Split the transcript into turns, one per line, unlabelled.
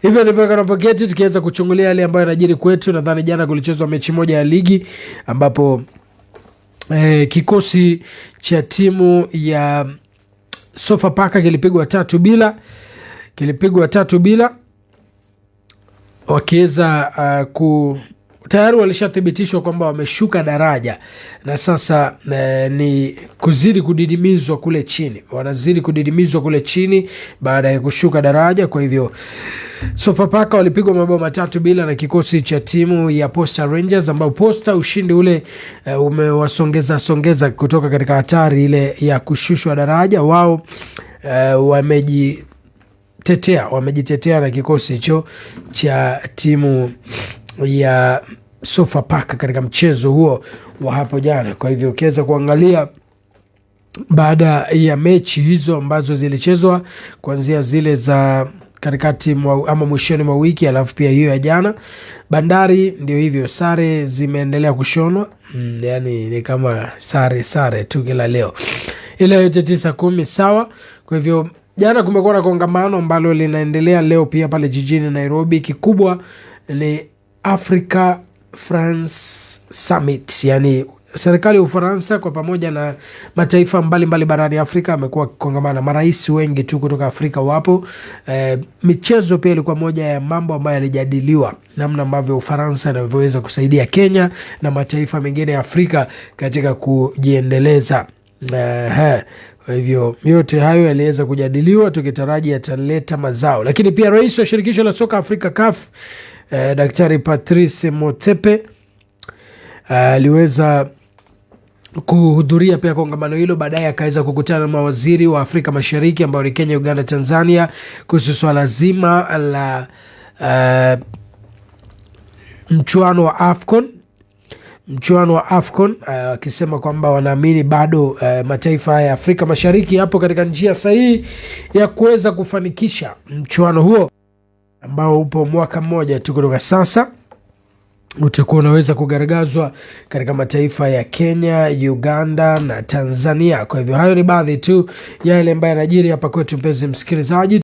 Hivyo ndivyo kanapoketi tukianza kuchungulia yale ambayo yanajiri kwetu. Nadhani jana kulichezwa mechi moja ya ligi ambapo kikosi cha timu ya Sofapaka kilipigwa 3-0 wakiweza tayari walishathibitishwa kwamba wameshuka daraja na sasa ni kuzidi kudidimizwa kule chini. Wanazidi kudidimizwa kule chini baada ya kushuka daraja. Kwa hivyo Sofapaka walipigwa mabao 3-0 na kikosi cha timu ya Posta Rangers, ambao Posta ushindi ule umewasongeza kutoka katika hatari ile ya kushushwa daraja. Wao wamejitetea na kikosi hicho cha timu ya Sofapaka katika mchezo huo wa hapo jana. Kwa hivyo ukiweza kuangalia baada ya mechi hizo ambazo zilichezwa kuanzia zile za katikati ama mwishoni mwa wiki, alafu pia hiyo ya jana, Bandari ndio hivyo, sare zimeendelea kushonwa. Yani ni kama sare tu kila leo, ile yote 9-10 sawa. Kwa hivyo jana kumekuwa na kongamano ambalo linaendelea leo pia pale jijini Nairobi. Kikubwa ni Africa France Summit, yani serikali ya Ufaransa kwa pamoja na mataifa mbalimbali barani Afrika amekuwa kongamana. Marais wengi tu kutoka Afrika wapo. Michezo pia ilikuwa moja ya mambo ambayo yalijadiliwa, namna ambavyo Ufaransa inavyoweza kusaidia Kenya na mataifa mengine ya Afrika katika kujiendeleza. Kwa hivyo yote hayo yaliweza kujadiliwa, tukitaraji yataleta mazao. Lakini pia rais wa shirikisho la soka Afrika CAF, Daktari Patrice Motsepe aliweza kuhudhuria pia kongamano hilo. Baadaye akaweza kukutana na mawaziri wa Afrika Mashariki ambao ni Kenya, Uganda, Tanzania kuhusu swala zima la mchuano wa AFCON, akisema kwamba wanaamini bado mataifa haya ya Afrika Mashariki hapo katika njia sahihi ya kuweza kufanikisha mchuano huo ambao upo mwaka mmoja tu kutoka sasa utakuwa unaweza kugaragazwa katika mataifa ya Kenya, Uganda na Tanzania. Kwa hivyo hayo ni baadhi tu ya yale ambayo yanajiri hapa kwetu, mpenzi msikilizaji.